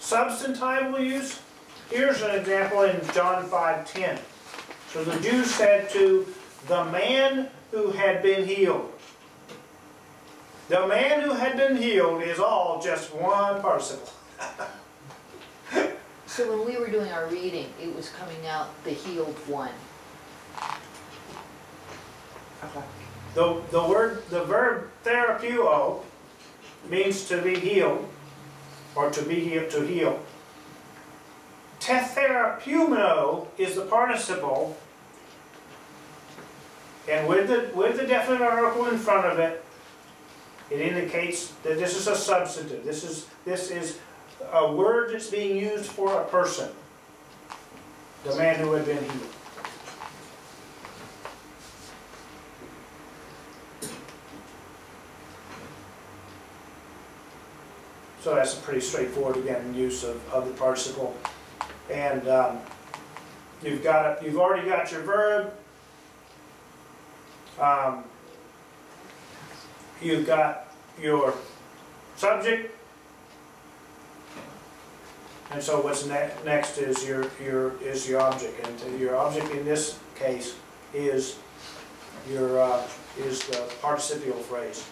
Substantival use. Here's an example in John 5:10. So the Jews said to the man who had been healed. The man who had been healed is all just one participle. So when we were doing our reading, it was coming out the healed one. The verb therapeuo means to be healed, or to be healed, to heal. Tetherapeumeno is the participle, and with the definite article in front of it, it indicates that this is a substantive. This is a word that's being used for a person. The man who had been healed. So that's a pretty straightforward, again, use of the participle. And you've already got your verb. You've got your subject. And so what's next is your object, and your object in this case is the participial phrase.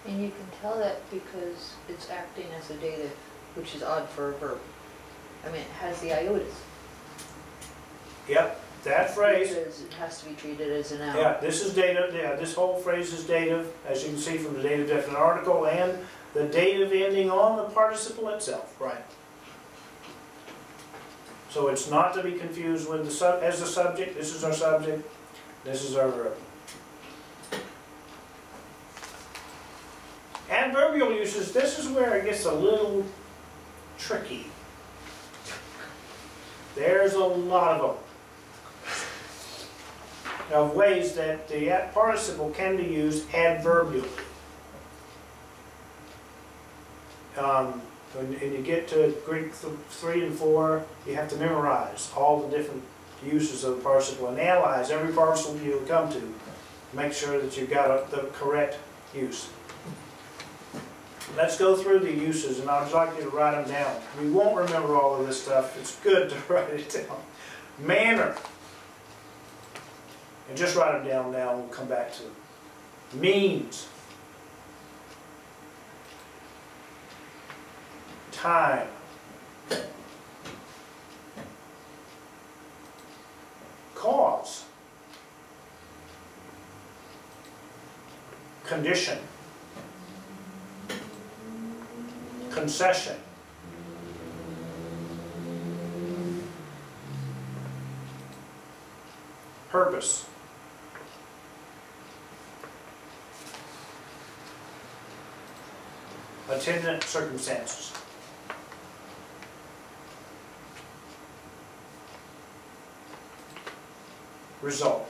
And you can tell that because it's acting as a dative, which is odd for a verb. I mean, it has the iotas. Yep, that phrase. Because it has to be treated as a noun. Yeah, this is dative. Yeah, this whole phrase is dative, as you can see from the dative definite article and the dative ending on the participle itself. Right. So it's not to be confused with as the subject. This is our subject. This is our verb. Adverbial uses, this is where it gets a little tricky. There's a lot of them. Of ways that the participle can be used adverbially. When you get to Greek 3 and 4, you have to memorize all the different uses of the participle and analyze every participle you come to. Make sure that you've got the correct use. Let's go through the uses, and I'd like you to write them down. You won't remember all of this stuff. It's good to write it down. Manner. And just write them down now, and we'll come back to them. Means. Time. Cause. Condition. Concession. Purpose. Attendant circumstances. Result.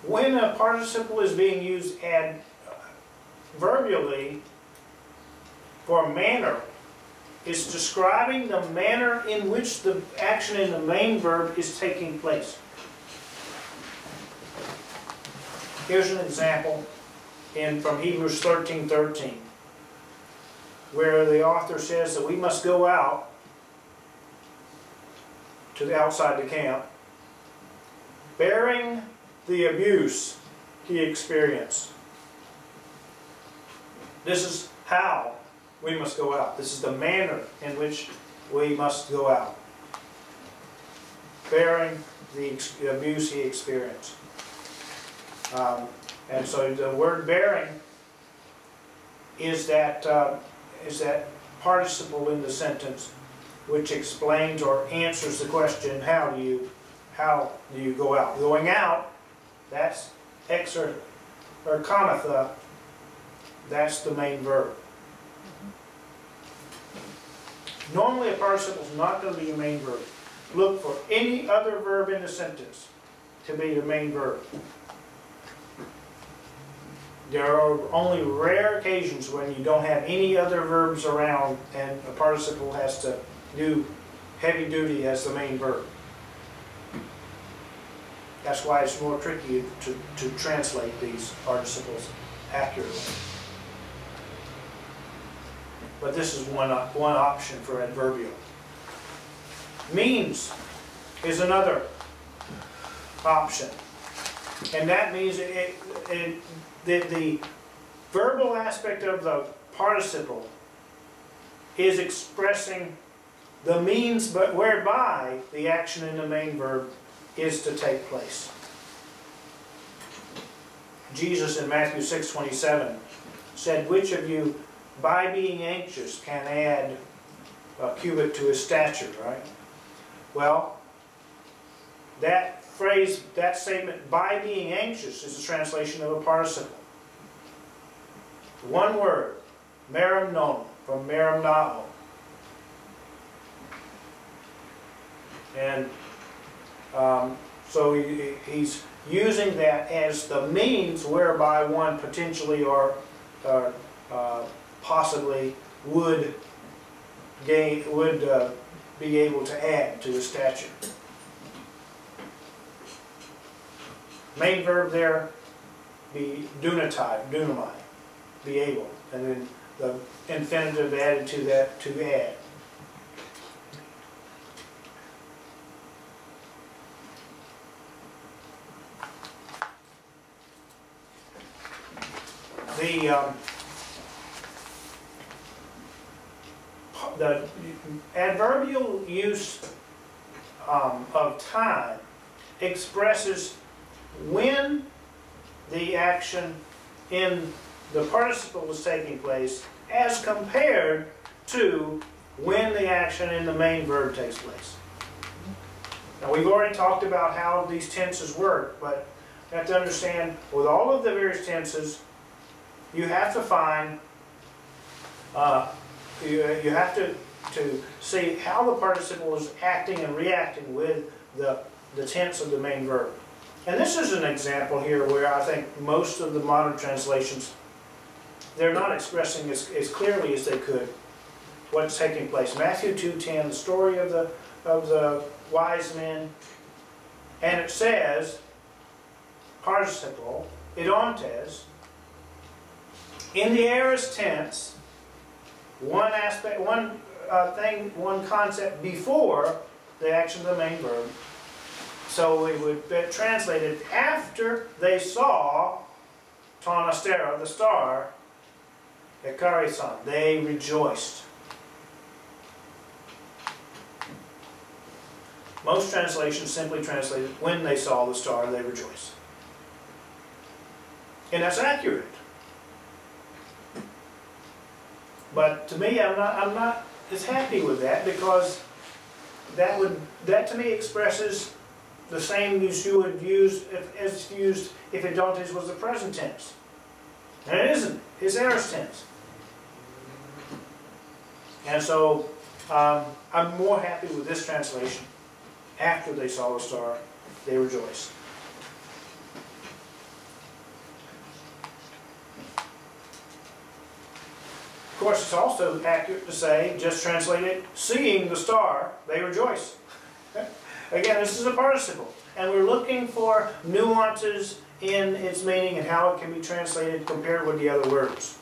When a participle is being used adverbially for manner, it's describing the manner in which the action in the main verb is taking place. Here's an example from Hebrews 13:13, where the author says that we must go out to the outside the camp, bearing the abuse he experienced. This is how we must go out. This is the manner in which we must go out. Bearing the abuse he experienced. And so the word bearing is that participle in the sentence which explains or answers the question, how do you go out? Going out, that's exer or kanatha, that's the main verb. Normally a participle is not going to be a main verb. Look for any other verb in the sentence to be the main verb. There are only rare occasions when you don't have any other verbs around and a participle has to do heavy duty as the main verb. That's why it's more tricky to translate these participles accurately. But this is one option for adverbial. Means is another option. And that means the verbal aspect of the participle is expressing the means but whereby the action in the main verb is to take place. Jesus in Matthew 6:27 said, "Which of you, by being anxious, can add a cubit to his stature," right? Well, that phrase, that statement, "by being anxious," is a translation of a participle. One word, merum non, from merum nao. And so he's using that as the means whereby one potentially or possibly would be able to add to his stature. Main verb there be dunamai, be able, and then the infinitive added to that, to add. The adverbial use of time expresses when the action in the participle is taking place as compared to when the action in the main verb takes place. Now, we've already talked about how these tenses work, but you have to understand, with all of the various tenses, you have to find, you have to see how the participle is acting and reacting with the tense of the main verb. And this is an example here where I think most of the modern translations, they're not expressing as clearly as they could what's taking place. Matthew 2:10, the story of the wise men, and it says, participle, idontes, in the aorist tense, one aspect, one concept before the action of the main verb. So it would be translated, after they saw ton astera, the star, ekarisan, they rejoiced. Most translations simply translate it, when they saw the star, they rejoiced. And that's accurate. But to me, I'm not as happy with that, because that to me expresses the same as you would use as used if idontes was the present tense. And it isn't. It's aorist tense. And so I'm more happy with this translation. After they saw the star, they rejoiced. Of course, it's also accurate to say, just translate it, seeing the star, they rejoice. Again, this is a participle, and we're looking for nuances in its meaning and how it can be translated compared with the other words.